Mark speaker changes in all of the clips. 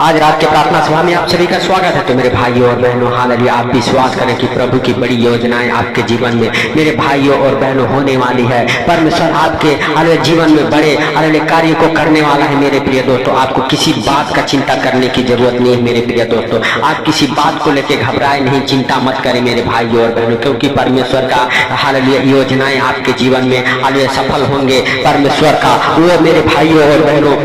Speaker 1: आज रात के प्रार्थना सभा में आप सभी का स्वागत है। तो मेरे भाइयों और बहनों, हालेलुया, आप विश्वास करें कि प्रभु की बड़ी योजनाएं आपके जीवन में मेरे भाइयों और बहनों होने वाली है। परमेश्वर आपके हालेलुया जीवन में बड़े हालेलुया कार्य को करने वाला है। मेरे प्रिय दोस्तों, आपको किसी बात का चिंता करने की जरूरत नहीं है। मेरे प्रिय दोस्तों, आप किसी बात को लेकर घबराए नहीं, चिंता मत करें मेरे भाइयों और बहनों, क्योंकि परमेश्वर का हालेलुया योजनाएं आपके जीवन में हालेलुया सफल होंगे। परमेश्वर का वो मेरे भाइयों और बहनों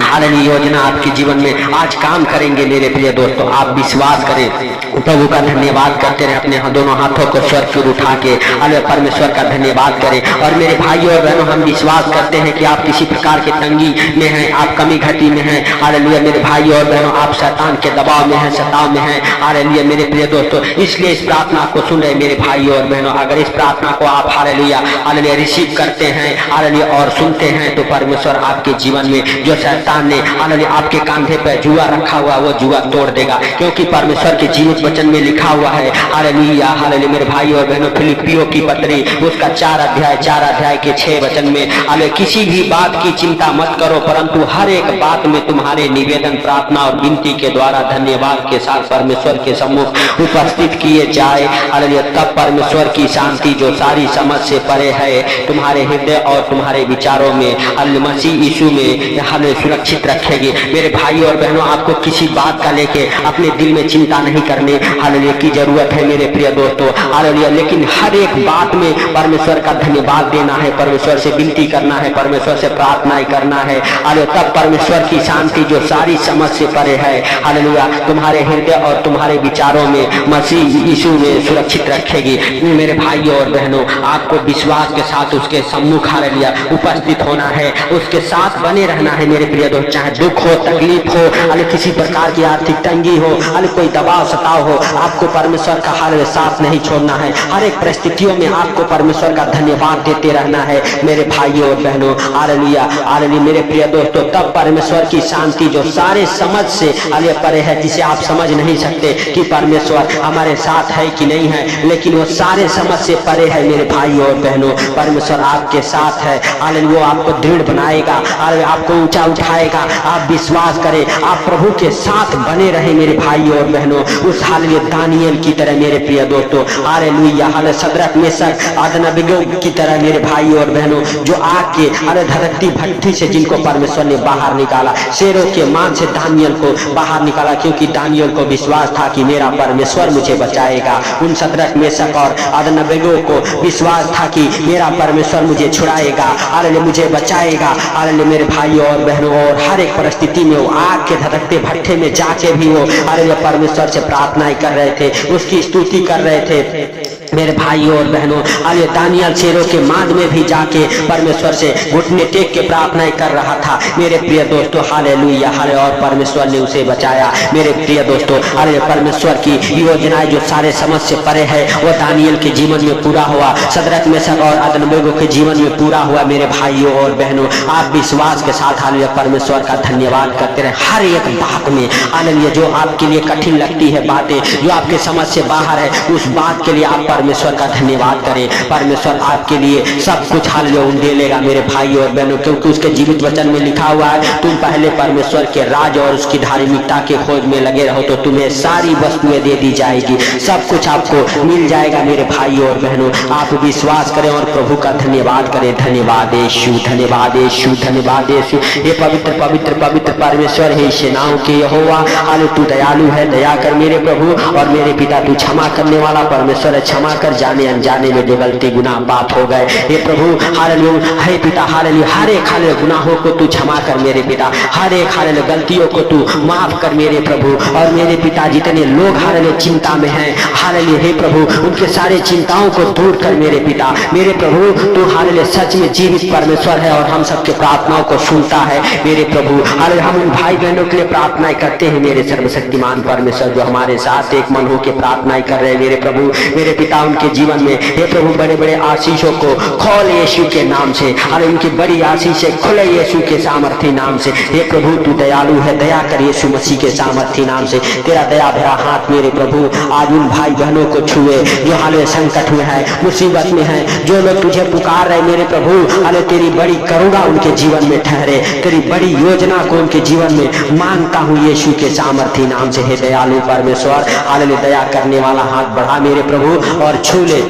Speaker 1: हालेलुया योजना आपके जीवन में आज काम करेंगे। मेरे प्रिय दोस्तों, आप विश्वास करें, प्रभु का धन्यवाद करते रहे, अपने दोनों हाथों को स्वर्ग की ओर उठा के हालेलुया परमेश्वर का धन्यवाद करें। और मेरे भाइयों और बहनों, हम विश्वास करते हैं कि आप किसी प्रकार के तंगी में हैं, आप कमी घटी में हैं। हालेलुया मेरे भाइयों और बहनों, आप शैतान के दबाव में हैं, सताव में हैं। हालेलुया मेरे प्रिय दोस्तों, इसलिए इस प्रार्थना को सुन रहे मेरे भाइयों और बहनों, अगर इस प्रार्थना को आप हालेलुया हालेलुया रिसीव करते हैं हालेलुया और सुनते हैं, तो परमेश्वर आपके जीवन में जो शैतान ने हालेलुया आपके कंधे पर जुआ रखा हुआ वो जुआ तोड़ देगा, क्योंकि परमेश्वर के जीवित वचन में लिखा हुआ है हालेलुया हालेलुया मेरे भाइयों और बहनों, फिलिप्पियों की पत्री उसका 4 अध्याय के 6 वचन में हालेलुया किसी भी बात की चिंता मत करो, परंतु हर एक बात में तुम्हारे निवेदन, प्रार्थना और विनती के द्वारा धन्यवाद के साथ परमेश्वर के सम्मुख उपस्थित किए जाए। हालेलुया तब परमेश्वर की शांति जो सारी समझ से परे है तुम्हारे हृदय और तुम्हारे विचारों में हालेलुया मसीह यीशु में हालेलुया सुरक्षित रखेगी। मेरे भाइयों और बहनों, आपको किसी बात का लेके अपने दिल में चिंता नहीं करने हालेलुया की जरूरत है मेरे प्रिय दोस्तों। हालेलुया लेकिन हर एक बात में परमेश्वर का धन्यवाद देना है, परमेश्वर से विनती करना है, परमेश्वर से प्रार्थनाएं करना है। हालेलुया तब परमेश्वर की शांति जो सारी समझ से परे है हालेलुया तुम्हारे हृदय और तुम्हारे विचारों में मसीह यीशु में सुरक्षित रखेगी। मेरे भाइयों और बहनों, आपको विश्वास के साथ उसके सम्मुख हालेलुया उपस्थित होना है, उसके साथ बने रहना है मेरे प्रिय दोस्त। चाहे दुख हो, तकलीफ हो, हालेलुया किसी प्रकार की आर्थिक तंगी हो, हालेलुया कोई दबाव सताव हो, आपको परमेश्वर का हालेलुया साथ नहीं छोड़ना है। हर एक परिस्थितियों में आपको परमेश्वर का धन्यवाद देते रहना है मेरे भाइयों और बहनों। हालेलुया हालेलुया मेरे प्रिय दोस्तों, तब परमेश्वर की शांति जो सारे समझ से हालेलुया परे है, जिसे आप समझ नहीं सकते कि परमेश्वर हमारे साथ है कि नहीं है, लेकिन वो सारे समझ से परे है मेरे भाइयों और बहनों। परमेश्वर आपके साथ है हालेलुया, वो आपको दृढ़ बनाएगा, हालेलुया आपको ऊंचा उठाएगा। आप विश्वास करें, आप प्रभु के साथ बने रहे मेरे भाइयों और बहनों, उस हालेलुया दानियेल की तरह मेरे प्रिय दोस्तों। Hallelujah hallelujah Shadrach Meshach Abednego की तरह मेरे भाइयों और बहनों, जो आग के हालेलुया धरती भट्ठी से जिनको परमेश्वर ने बाहर निकाला, शेरों के मान से दानियेल को बाहर निकाला, क्योंकि दानियेल को विश्वास था कि मेरा परमेश्वर मुझे बचाएगा। उन शद्रक मेशक और अबेदनगो को विश्वास था कि मेरा परमेश्वर मुझे छुड़ाएगा, हालेलुया मुझे बचाएगा। हालेलुया मेरे भाइयों और बहनों, और हर एक परिस्थिति में वो आग के धधकते भट्ठे में जाके भी वो हालेलुया परमेश्वर से प्रार्थनाएं कर रहे थे, उसकी स्तुति कर रहे थे मेरे भाइयों और बहनों। हालेलुया दानियेल शेरों के मांद में भी जाके परमेश्वर से घुटने टेक के प्रार्थनाएं कर रहा था मेरे प्रिय दोस्तों। हालेलुया हालेलुया और परमेश्वर ने उसे बचाया मेरे प्रिय दोस्तों। हालेलुया परमेश्वर की योजनाएं जो सारे समझ से परे है वो दानियेल के जीवन में पूरा हुआ, शद्रक मेशक और अबेदनगो के जीवन में पूरा हुआ मेरे भाइयों और बहनों। आप विश्वास के साथ हालेलुया परमेश्वर का धन्यवाद करते रहे हर एक बात में। हालेलुया जो आपके लिए कठिन लगती है, बातें जो आपके समझ से बाहर है, उस बात के लिए आप परमेश्वर का धन्यवाद करें। परमेश्वर आपके लिए सब कुछ हालेलुया उंडेलेगा मेरे भाइयों और बहनों, क्योंकि उसके जीवित वचन में लिखा हुआ है, तुम पहले परमेश्वर के राज और उसकी धार्मिकता के खोज में लगे रहो तो तुम्हें सारी वस्तुएं दे दी जाएगी, सब कुछ आपको मिल जाएगा मेरे भाइयों और बहनों। आप विश्वास करें और प्रभु का धन्यवाद करें। धन्यवाद यीशु, धन्यवाद यीशु, धन्यवाद यीशु। ये पवित्र पवित्र पवित्र परमेश्वर है, सेनाओं के यहोवा। हालेलुया तू दयालु है, दया कर मेरे प्रभु और मेरे पिता। तू क्षमा करने वाला परमेश्वर है, क्षमा कर जाने अनजाने में जो गलती गुनाह पाप हो गए हे प्रभु। हालेलुया हे पिता, हालेलुया हर एक हालेलुया गुनाहों को तू क्षमा कर मेरे पिता, हर एक हालेलुया गलतियों को तू माफ कर मेरे प्रभु और मेरे पिता। जितने लोग हालेलुया चिंता में हैं, हालेलुया हे प्रभु उनके सारे चिंताओं को दूर कर मेरे पिता। मेरे प्रभु तू हालेलुया सच में जीवित परमेश्वर है और हम सबके प्रार्थनाओं को सुनता है मेरे प्रभु। हालेलुया हम उन भाई बहनों के लिए प्रार्थनाएं करते हैं मेरे सर्वशक्तिमान परमेश्वर, जो हमारे साथ एक मन होकर प्रार्थनाएं कर रहे हैं मेरे प्रभु। मेरे पिता पिता उनके जीवन में हे प्रभु बड़े बड़े आशीषों को खोल यीशु के नाम से, अरे उनकी बड़ी आशीषें खुले यीशु के सामर्थी नाम से। हे प्रभु तू दयालु है, दया कर यीशु मसीह के सामर्थी नाम से। तेरा दया भरा हाथ मेरे प्रभु आज उन भाई बहनों को छुए जो हाल संकट में है, मुसीबत में है, जो लोग तुझे पुकार रहे मेरे प्रभु, अरे तेरी बड़ी करुणा उनके जीवन में ठहरे, तेरी बड़ी योजना को उनके जीवन में मांगता हूँ यीशु के सामर्थी नाम से। हे दयालु परमेश्वर, हालेलुया दया करने वाला हाथ बढ़ा मेरे प्रभु और छू ले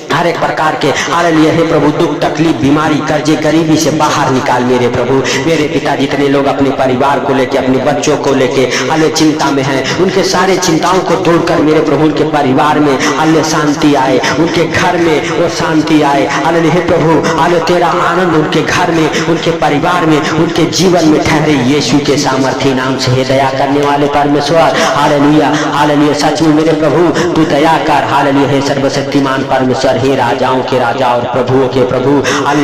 Speaker 1: हर एक प्रकार के, हालेलुया हे प्रभु दुख तकलीफ बीमारी कर्जे गरीबी से बाहर निकाल मेरे प्रभु। मेरे पिता जितने लोग अपने परिवार को लेके अपने बच्चों को लेके हालेलुया चिंता में हैं, उनके सारे चिंताओं को दूर कर मेरे प्रभु उनके परिवार में हालेलुया शांति आए, उनके घर में वो शांति आए। हालेलुया हे प्रभु हालेलुया तेरा आनंद उनके घर में उनके परिवार में उनके जीवन में ठहरे यीशु के सामर्थी नाम से। हे दया करने वाले परमेश्वर हालेलुया हालेलुया सच में मेरे प्रभु तू दया कर। हालेलुया हे सर्वशक्तिमान परमेश्वर, हे राजाओं के राजा और प्रभुओं के प्रभु,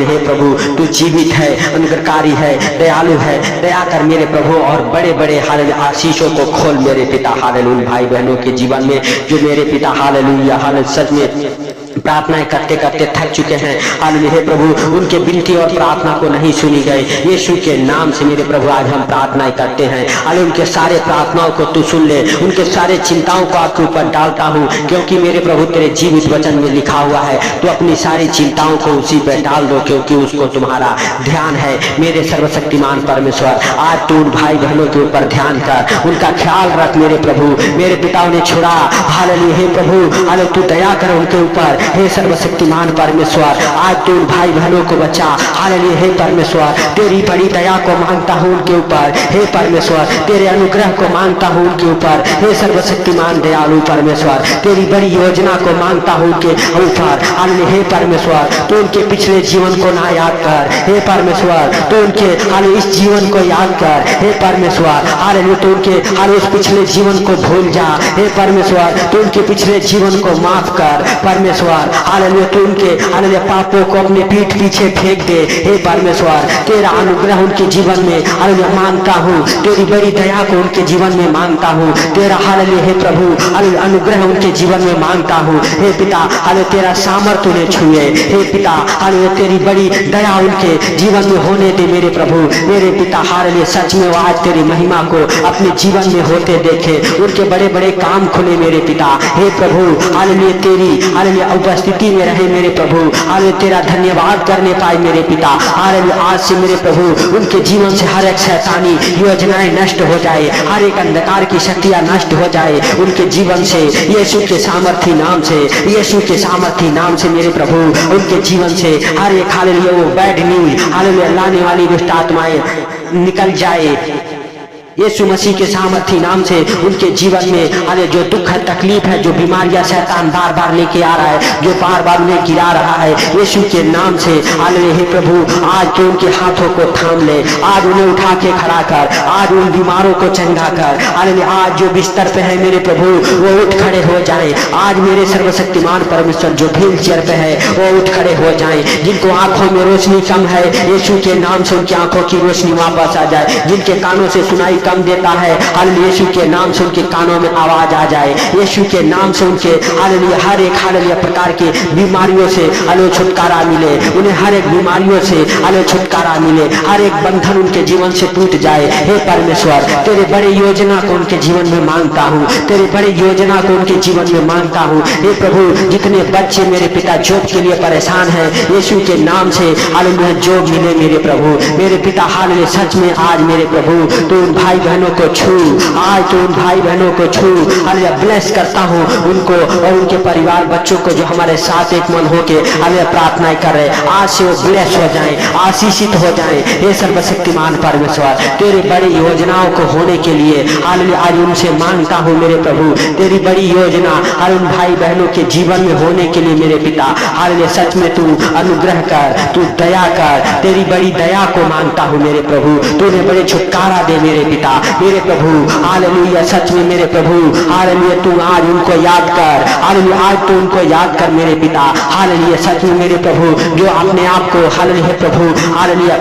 Speaker 1: हे प्रभु तू जीवित है, अनुग्रहकारी है, दयालु है, दया कर मेरे प्रभु और बड़े बड़े हालेलुया आशीषों को खोल मेरे पिता हालेलुया भाई बहनों के जीवन में जो मेरे पिता हालेलुया हालेलुया सच में प्रार्थनाएं करते करते थक चुके हैं। हालेलुया हे प्रभु उनके विनती और प्रार्थना को नहीं सुनी गई, यीशु के नाम से मेरे प्रभु आज हम प्रार्थनाएं करते हैं। हालेलुया उनके सारे प्रार्थनाओं को तू सुन ले, उनके सारे चिंताओं को आपके ऊपर डालता हूँ, क्योंकि मेरे प्रभु तेरे जीवित वचन में लिखा हुआ है तो अपनी सारी चिंताओं को उसी पे डाल दो, क्योंकि उसको तुम्हारा ध्यान है। मेरे सर्वशक्तिमान परमेश्वर आज तू उन भाई बहनों के ऊपर ध्यान कर, उनका ख्याल रख मेरे प्रभु। मेरे पिता उन्हें छुड़ा, हालेलुया हे प्रभु हालेलुया तू दया कर उनके ऊपर। हे सर्वशक्तिमान परमेश्वर आज तू उन भाई बहनों को बचा, हालेलुया हे परमेश्वर तेरी बड़ी दया को मांगता हूँ उनके ऊपर। हे परमेश्वर तेरे अनुग्रह को मांगता हूँ उनके ऊपर। हे सर्वशक्तिमान दयालु परमेश्वर तेरी बड़ी योजना को मांगता हूँ उनके ऊपर। हालेलुया हे परमेश्वर तो उनके पिछले जीवन को ना याद कर, हे परमेश्वर तो उनके हालेलुया इस जीवन को याद कर। हे परमेश्वर हालेलुया तो उनके हालेलुया इस पिछले जीवन को भूल जा। हे परमेश्वर तो उनके पिछले जीवन को माफ कर परमेश्वर। हालेलुया तो उनके हालेलुया पापों को अपने पीठ पीछे फेंक दे। हे परमेश्वर तेरा अनुग्रह उनके जीवन में हालेलुया मांगता हूँ, तेरी बड़ी दया को उनके जीवन में मांगता हूँ, तेरा हालेलुया हे प्रभु हालेलुया अनुग्रह उनके जीवन में मांगता हूँ। हे पिता हालेलुया तेरा सामर्थ्य उन्हें छुए। हे पिता हालेलुया तेरी बड़ी दया उनके जीवन में होने दे मेरे प्रभु। मेरे पिता हालेलुया सच में वो आज तेरी महिमा को अपने जीवन में होते देखे, उनके बड़े बड़े काम खुले मेरे पिता। हे प्रभु हालेलुया तेरी हालेलुया उपस्थिति में रहे मेरे प्रभु, हालेलुया तेरा धन्यवाद करने पाए मेरे पिता। हालेलुया आज से मेरे प्रभु उनके जीवन से हर एक शैतानी योजनाएं नष्ट हो जाए, हर एक अंधकार की शक्तियां नष्ट हो जाए उनके जीवन से यीशु के सामर्थी नाम से। यीशु के सामर्थी नाम से मेरे प्रभु उनके जीवन से हर एक हालेलुया वो बैड न्यूज हालेलुया लाने वाली दुष्ट आत्माएं निकल जाए यीशु मसीह के सामर्थी नाम से। उनके जीवन में हालेलुया जो दुख है तकलीफ है, जो बीमारियां शैतान बार बार लेके आ रहा है, जो बार बार उन्हें गिरा रहा है, यीशु के नाम से हालेलुया हे प्रभु आज तो उनके हाथों को थाम ले, आज उन्हें उठा के खड़ा कर, आज उन बीमारों को चंगा कर। हालेलुया आज जो बिस्तर पे है मेरे प्रभु वो उठ खड़े हो जाए। आज मेरे सर्वशक्तिमान परमेश्वर जो व्हील चेयर पे है वो उठ खड़े हो जाए। जिनको आंखों में रोशनी कम है यीशु के नाम से उनकी आंखों की रोशनी वापस आ जाए। जिनके कानों से सुनाई कम देता है हालेलुया यीशु के नाम से उनके कानों में आवाज आ जाए। यीशु के नाम से उनके हालेलुया हर एक हालेलुया प्रकार की बीमारियों से हालेलुया छुटकारा मिले, उन्हें हर एक बीमारियों से हालेलुया छुटकारा मिले, हर एक बंधन उनके जीवन से टूट जाए। हे परमेश्वर तेरे बड़े योजना को उनके जीवन में मांगता हूँ, तेरे बड़े योजना को उनके जीवन में मांगता हूँ। हे प्रभु जितने बच्चे मेरे पिता जॉब के लिए परेशान है यीशु के नाम से हालेलुया जॉब मिले मेरे प्रभु। मेरे पिता हालेलुया सच में आज मेरे प्रभु तो उन भाई बहनों को छू, आज तो उन भाई बहनों को छू हालेलुया ब्लेस करता हूँ उनको और उनके परिवार बच्चों को जो हमारे साथ एक मन होके हालेलुया प्रार्थनाएं कर रहे, आज से वो ब्लेस हो जाएं, आशीषित हो जाएं। हे सर्वशक्तिमान परमेश्वर तेरे बड़ी योजनाओं को होने के लिए हालेलुया आज उनसे मांगता हूँ मेरे प्रभु। तेरी बड़ी योजना हर उन भाई बहनों के जीवन में होने के लिए मेरे पिता हालेलुया सच में तू अनुग्रह कर, तू दया कर, तेरी बड़ी दया को मांगता हूँ मेरे प्रभु। तूने बड़े छुटकारा दे मेरे पिता मेरे प्रभु हालेलुया सच में मेरे प्रभु हालेलुया तू आज उनको याद कर, हालेलुया आज तू उनको याद कर मेरे पिता हालेलुया सच में मेरे प्रभु जो अपने आप को हालेलुया प्रभु हालेलुया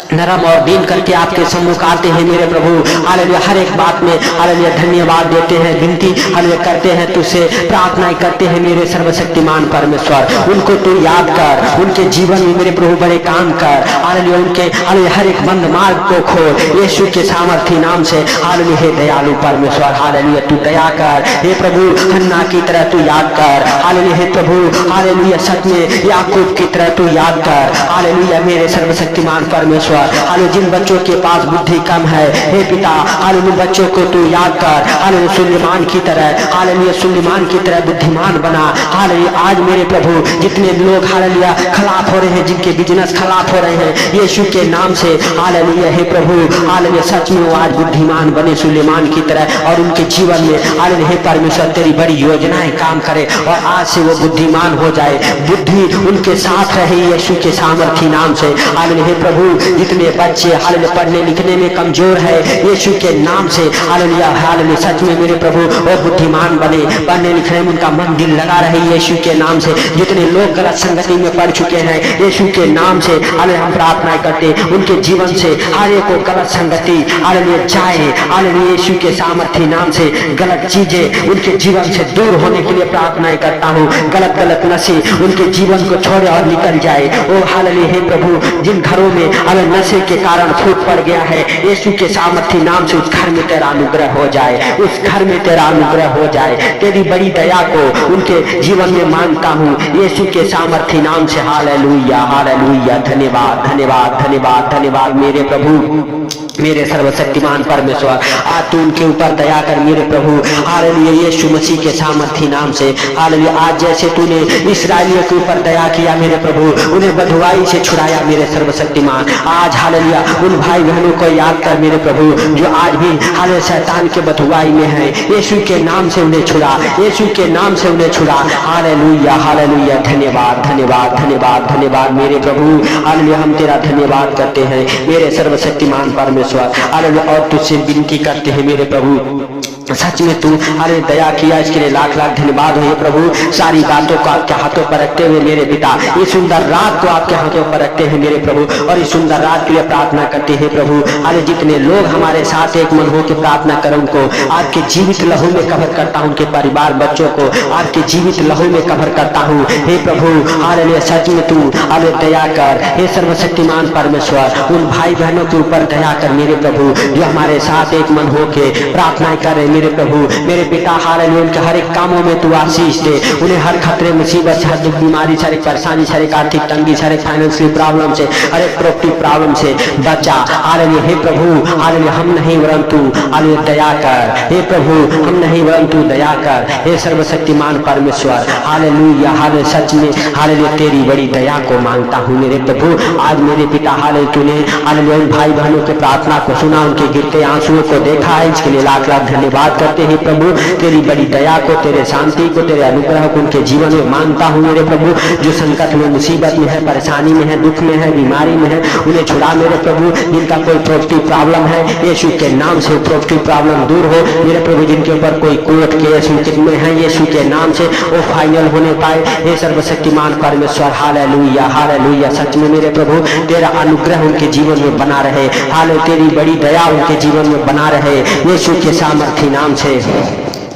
Speaker 1: नरम और दीन करके आपके सम्मुख आते हैं मेरे प्रभु। हालेलुया, हर एक बात में हालेलुया धन्यवाद देते हैं, विनती हालेलुया करते हैं, तुझसे प्रार्थनाएं करते हैं मेरे सर्वशक्तिमान परमेश्वर। उनको तू याद कर, उनके जीवन में मेरे प्रभु बड़े काम कर। हालेलुया, उनके हालेलुया हर एक बंद मार्ग को खोल यीशु के सामर्थी नाम से। हालेलुया, हे दयालु परमेश्वर, हालेलुया तू दया कर। हे प्रभु, हन्ना की तरह तू याद कर। हालेलुया, हे प्रभु, हालेलुया सच में याकूब की तरह तू याद कर। हालेलुया, मेरे सर्वशक्तिमान परमेश्वर। हालेलुया, जिन बच्चों के पास बुद्धि कम है, हे पिता, हालेलुया बच्चों को तू याद कर। हालेलुया, सुलेमान की तरह, हालेलुया सुलेमान की तरह बुद्धिमान बना। हालेलुया, आज मेरे प्रभु जितने लोग हालेलुया खिलाफ हो रहे हैं, जिनके बिजनेस खिलाफ हो रहे हैं, यीशु के नाम से हालेलुया, हे प्रभु, हालेलुया सच में वो आज बुद्धिमान बने सुलेमान की तरह, और उनके जीवन में हालेलुया हे परमेश्वर तेरी बड़ी योजनाएं काम करे, और आज से वो बुद्धिमान हो जाए, बुद्धि उनके साथ रहे यीशु के सामर्थी नाम से। हालेलुया, हे प्रभु, जितने बच्चे हालेलुया पढ़ने लिखने में कमजोर है, यीशु के नाम से हालेलुया, हालेलुया सच में मेरे प्रभु वो बुद्धिमान बने, पढ़ने लिखने में उनका मन दिल लगा रहे यीशु के नाम से। जितने लोग गलत संगति में पड़ चुके हैं, यीशु के नाम से हालेलुया हम प्रार्थना करते, उनके जीवन से हर एक को गलत संगति हालेलुया जाए। हालेलुया, यीशु के सामर्थी नाम से गलत चीजें उनके जीवन से दूर होने के लिए प्रार्थना करता हूँ। गलत गलत नशे उनके जीवन को छोड़े और निकल जाए। ओ हालेलुया, हे प्रभु, जिन घरों में हालेलुया नशे के कारण फूट पड़ गया है, यीशु के सामर्थी नाम से उस घर में तेरा अनुग्रह हो जाए, उस घर में तेरा अनुग्रह हो जाए। तेरी बड़ी दया को उनके जीवन में मांगता हूँ यीशु के सामर्थी नाम से। हालेलुया, हालेलुया, धन्यवाद धन्यवाद धन्यवाद धन्यवाद मेरे प्रभु, मेरे सर्वशक्तिमान परमेश्वर। आज तू उनके ऊपर दया कर मेरे प्रभु। हालेलुया, यीशु मसीह के सामर्थी नाम से। हालेलुया, आज जैसे तूने इस्राएलियों के ऊपर दया किया मेरे प्रभु, उन्हें बंधुआई से छुड़ाया मेरे सर्वशक्तिमान, आज हालेलुया उन भाई बहनों को याद कर मेरे प्रभु जो आज भी हालेलुया शैतान के बंधुआई में है, यीशु के नाम से उन्हें छुड़ा, यीशु के नाम से उन्हें छुड़ा। हालेलुया, हालेलुया, धन्यवाद धन्यवाद धन्यवाद धन्यवाद मेरे प्रभु। हालेलुया, हम तेरा धन्यवाद करते हैं मेरे सर्वशक्तिमान परमेश्वर। हालेलुया, और तुझसे विनती करते हैं मेरे प्रभु, सच में तू हालेलुया दया किया, इसके लिए लाख लाख धन्यवाद हो प्रभु। सारी बातों को आपके हाथों पर रखते हुए मेरे पिता, ये सुंदर रात को आपके हाथों पर रखते हैं मेरे प्रभु, और इस सुंदर रात के लिए प्रार्थना करते हैं प्रभु। हालेलुया, जितने लोग हमारे साथ एक मन हो के प्रार्थना करें, उनको आपके जीवित लहू में कवर करता हूँ, उनके परिवार बच्चों को आपके जीवित लहू में कवर करता हूँ। हे प्रभु, हालेलुया सच में तू हालेलुया दया कर। हे सर्वशक्तिमान परमेश्वर, उन भाई बहनों के ऊपर दया कर मेरे प्रभु, जो हमारे साथ एक मन हो के प्रार्थना कर मेरे प्रभु। मेरे पिता, हालेलुया उनके हर एक कामों में तू आशीष दे, उन्हें हर खतरे मुसीबत से, हर दुख बीमारी से, हर एक परेशानी से, हर एक आर्थिक तंगी से, हर एक फाइनेंशियल प्रॉब्लम से, हर एक प्रॉपर्टी प्रॉब्लम से बचा। हालेलुया, हे प्रभु, हालेलुया हम नहीं वरन तू हालेलुया दया कर। हे प्रभु, हम नहीं वरन तू दया कर। हे सर्वशक्तिमान परमेश्वर, हालेलुया, हालेलुया सच में हालेलुया तेरी बड़ी दया को मांगता हूँ मेरे प्रभु। आज मेरे पिता हालेलुया तूने हालेलुया उन भाई बहनों के प्रार्थना को सुना, उनके गिरते आंसुओं को देखा है, इसके लिए लाख लाख धन्यवाद करते हैं प्रभु। तेरी बड़ी दया को, तेरे शांति को, तेरे अनुग्रह को उनके जीवन में मांगता हूँ मेरे प्रभु। जो संकट में, मुसीबत में है, परेशानी में है, दुख में है, बीमारी में है, उन्हें छुड़ा मेरे प्रभु। जिनका कोई प्रॉपर्टी प्रॉब्लम है, यीशु के नाम से प्रॉपर्टी प्रॉब्लम दूर हो मेरे प्रभु। जिनके ऊपर कोई कोर्ट केस में है, यीशु के नाम से वो फाइनल होने पाए। हे सर्वशक्तिमान परमेश्वर, हालेलुया, हालेलुया सच में मेरे प्रभु तेरा अनुग्रह उनके जीवन में बना रहे। हालेलुया, तेरी बड़ी दया उनके जीवन में बना रहे यीशु के सामर्थी नाम से।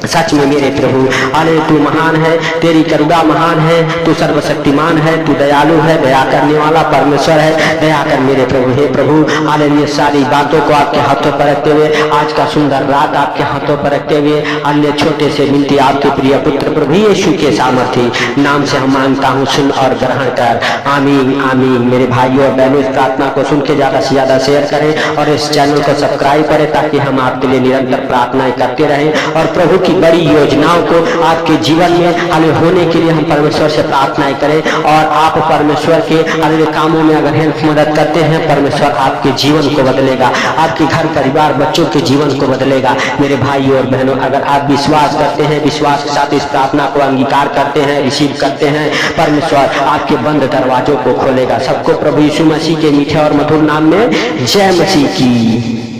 Speaker 1: सच में मेरे प्रभु हालेलुया तू महान है, तेरी करुणा महान है, तू सर्वशक्तिमान है, तू दयालु है, दया करने वाला परमेश्वर है। दया कर मेरे प्रभु। हे प्रभु, हालेलुया सारी बातों को आपके हाथों पर रखते हुए, आज का सुंदर रात आपके हाथों पर रखते हुए, अन्य छोटे से विनती आपके प्रिय पुत्र प्रभु यीशु के सामर्थी नाम से हम मांगता हूँ, सुन और ग्रहण कर। आमीन, आमीन। मेरे भाइयों और बहनों, इस प्रार्थना को सुन के ज्यादा से ज्यादा शेयर करें और इस चैनल को सब्सक्राइब करें, ताकि हम आपके लिए निरंतर प्रार्थनाएं करते रहें और प्रभु की बड़ी योजनाओं को आपके जीवन में हालेलुया होने के लिए हम परमेश्वर से प्रार्थनाएं करें। और आप परमेश्वर के हालेलुया कामों में अगर हेल्प मदद करते हैं, परमेश्वर आपके जीवन को बदलेगा, आपके घर परिवार बच्चों के जीवन को बदलेगा। मेरे भाइयों और बहनों, अगर आप विश्वास करते हैं, विश्वास के साथ इस प्रार्थना को अंगीकार करते हैं, रिसीव करते हैं, परमेश्वर आपके बंद दरवाजों को खोलेगा। सबको प्रभु यीशु मसीह के मीठे और मधुर नाम में जय मसीह की।